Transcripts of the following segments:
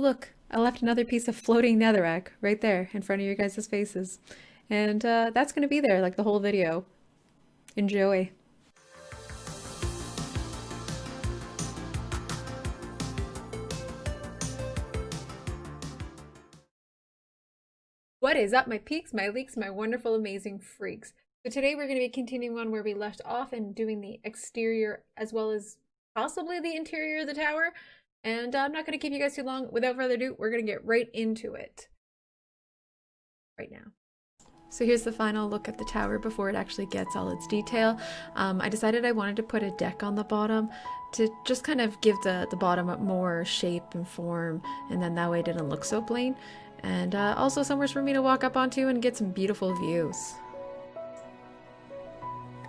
look, I left another piece of floating netherrack right there in front of your guys' faces. And that's going to be there like the whole video. Enjoy. What is up, my peaks, my leaks, my wonderful, amazing freaks? So today we're going to be continuing on where we left off and doing the exterior as well as possibly the interior of the tower. And I'm not going to keep you guys too long. Without further ado, we're going to get right into it right now. So here's the final look at the tower before it actually gets all its detail. I decided I wanted to put a deck on the bottom to just kind of give the bottom more shape and form, and then that way it didn't look so plain. And also somewhere for me to walk up onto and get some beautiful views.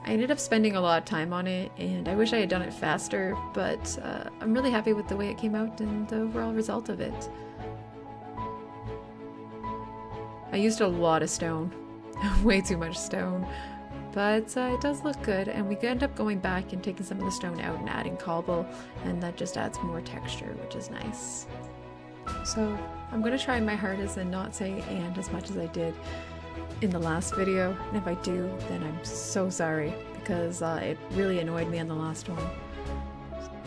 I ended up spending a lot of time on it, and I wish I had done it faster, but I'm really happy with the way it came out and the overall result of it. I used a lot of stone, way too much stone, but it does look good, and we end up going back and taking some of the stone out and adding cobble, and that just adds more texture, which is nice. So I'm going to try my hardest and not say "and" as much as I did in the last video, and if I do, then I'm so sorry, because it really annoyed me on the last one.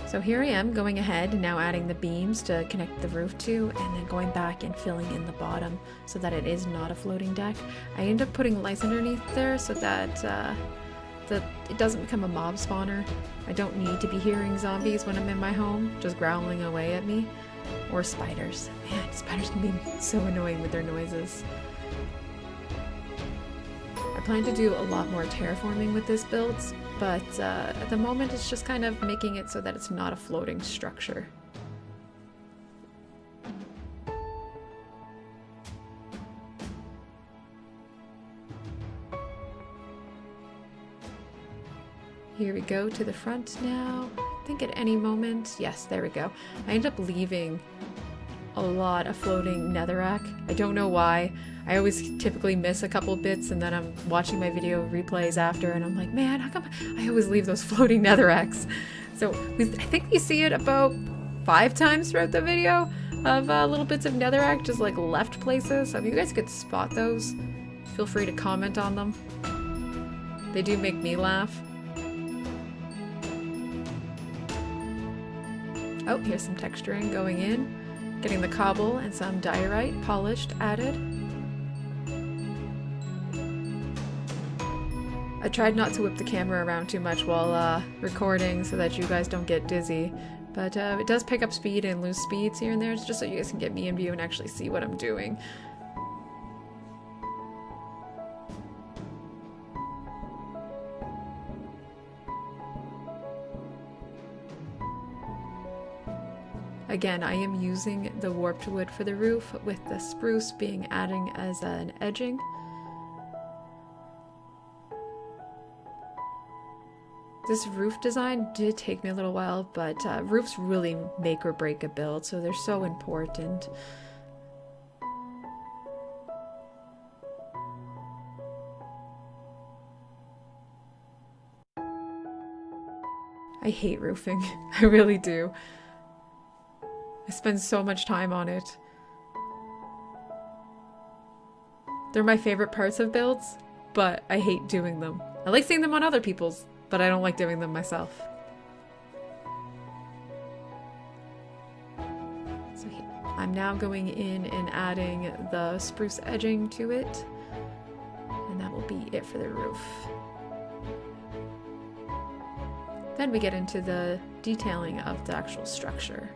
So here I am going ahead and now adding the beams to connect the roof to, and then going back and filling in the bottom so that it is not a floating deck. I end up putting lights underneath there so that it doesn't become a mob spawner. I don't need to be hearing zombies when I'm in my home just growling away at me. Or spiders. Man, spiders can be so annoying with their noises. I plan to do a lot more terraforming with this build, but at the moment it's just kind of making it so that it's not a floating structure. Here we go to the front now. I think at any moment, yes, there we go. I end up leaving a lot of floating netherrack. I don't know why. I always typically miss a couple bits, and then I'm watching my video replays after and I'm like, man, how come I always leave those floating netherracks? So I think you see it about 5 times throughout the video of little bits of netherrack just like left places. So if you guys could spot those, feel free to comment on them. They do make me laugh. Oh, here's some texturing going in. Getting the cobble and some diorite polished added. I tried not to whip the camera around too much while recording so that you guys don't get dizzy. But it does pick up speed and lose speeds here and there, just so you guys can get me in view and actually see what I'm doing. Again, I am using the warped wood for the roof, with the spruce being adding as an edging. This roof design did take me a little while, but roofs really make or break a build, so they're so important. I hate roofing, I really do. I spend so much time on it. They're my favorite parts of builds, but I hate doing them. I like seeing them on other people's, but I don't like doing them myself. So I'm now going in and adding the spruce edging to it, and that will be it for the roof. Then we get into the detailing of the actual structure.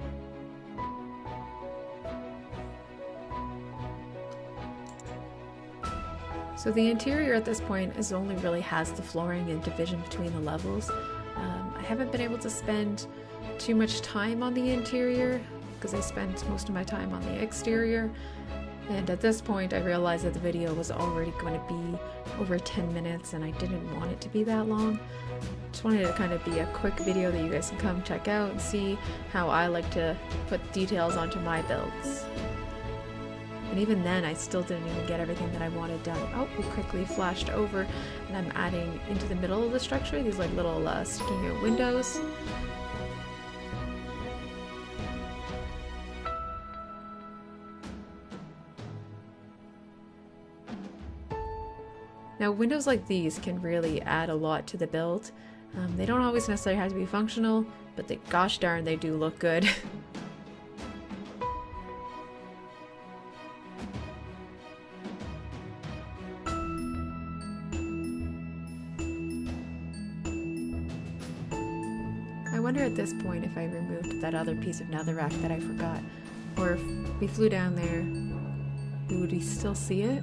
So the interior at this point is only really has the flooring and division between the levels. I haven't been able to spend too much time on the interior because I spent most of my time on the exterior. And at this point I realized that the video was already going to be over 10 minutes and I didn't want it to be that long. Just wanted it to kind of be a quick video that you guys can come check out and see how I like to put details onto my builds. And even then, I still didn't even get everything that I wanted done. Oh, we quickly flashed over, and I'm adding into the middle of the structure these like little sticking out windows. Now windows like these can really add a lot to the build. They don't always necessarily have to be functional, but gosh darn they do look good. I wonder at this point if I removed that other piece of netherrack that I forgot, or if we flew down there, would we still see it?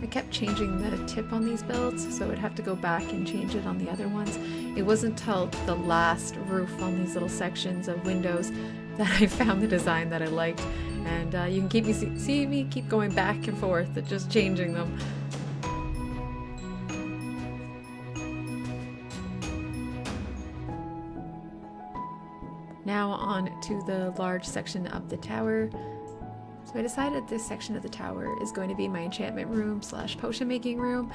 I kept changing the tip on these builds, so I'd have to go back and change it on the other ones. It wasn't until the last roof on these little sections of windows that I found the design that I liked, and you can keep see me keep going back and forth at just changing them. Now on to the large section of the tower. So I decided this section of the tower is going to be my enchantment room / potion making room.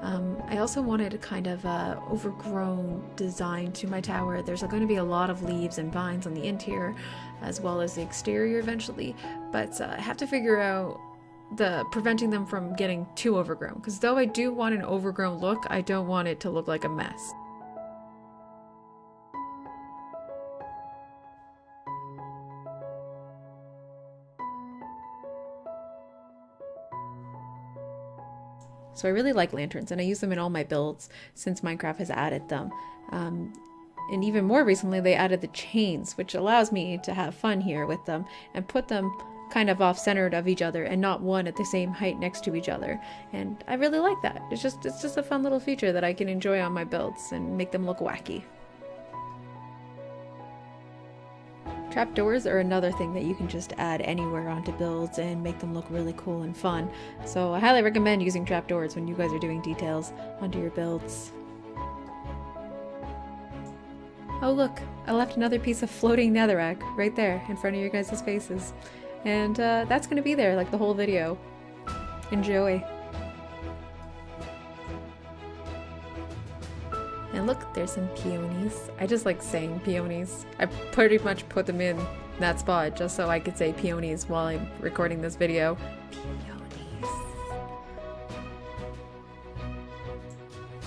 I also wanted a kind of overgrown design to my tower. There's going to be a lot of leaves and vines on the interior as well as the exterior eventually, but I have to figure out preventing them from getting too overgrown, because though I do want an overgrown look, I don't want it to look like a mess. So I really like lanterns, and I use them in all my builds since Minecraft has added them. And even more recently, they added the chains, which allows me to have fun here with them and put them kind of off-centered of each other and not one at the same height next to each other. And I really like that. It's just a fun little feature that I can enjoy on my builds and make them look wacky. Trapdoors are another thing that you can just add anywhere onto builds and make them look really cool and fun. So I highly recommend using trapdoors when you guys are doing details onto your builds. Oh look, I left another piece of floating netherrack right there in front of your guys' faces. And that's going to be there like the whole video. Enjoy. And look, there's some peonies. I just like saying peonies. I pretty much put them in that spot just so I could say peonies while I'm recording this video. Peonies.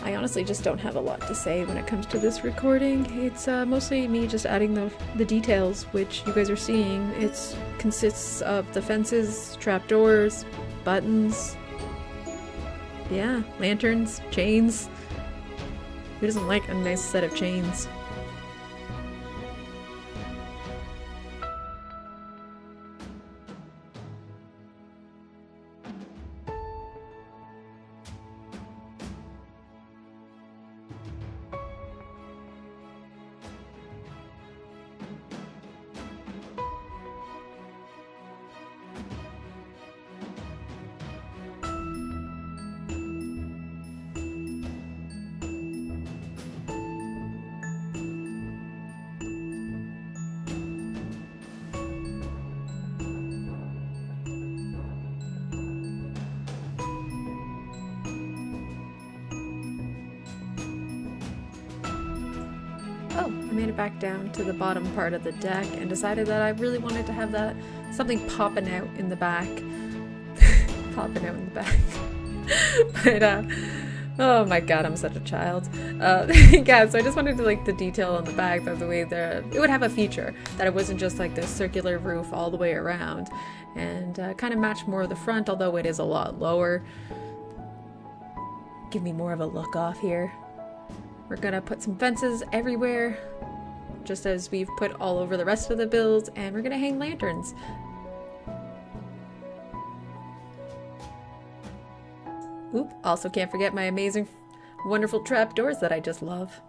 I honestly just don't have a lot to say when it comes to this recording. It's mostly me just adding the details, which you guys are seeing. It consists of the fences, trapdoors, buttons, yeah, lanterns, chains. Who doesn't like a nice set of chains? Oh, I made it back down to the bottom part of the deck and decided that I really wanted to have something popping out in the back. Popping out in the back. But, oh my god, I'm such a child. Yeah, so I just wanted to like the detail on the back, that the way it would have a feature, that it wasn't just like this circular roof all the way around, and kind of match more of the front, although it is a lot lower. Give me more of a look off here. We're gonna put some fences everywhere, just as we've put all over the rest of the builds, and we're gonna hang lanterns. Oop, also can't forget my amazing, wonderful trapdoors that I just love.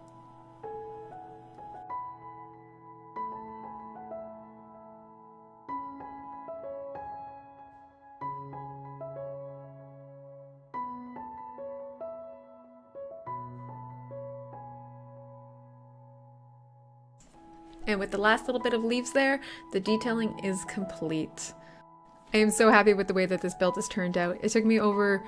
And with the last little bit of leaves there, the detailing is complete. I am so happy with the way that this build has turned out. It took me over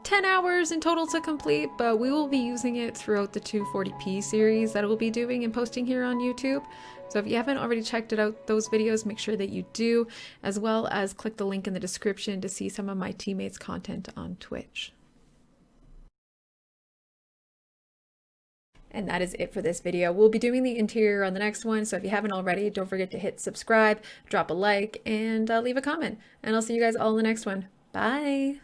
10 hours in total to complete, but we will be using it throughout the 240p series that I will be doing and posting here on YouTube. So if you haven't already checked it out, those videos, make sure that you do, as well as click the link in the description to see some of my teammates' content on Twitch. And that is it for this video. We'll be doing the interior on the next one, so if you haven't already, don't forget to hit subscribe, drop a like, and leave a comment. And I'll see you guys all in the next one. Bye!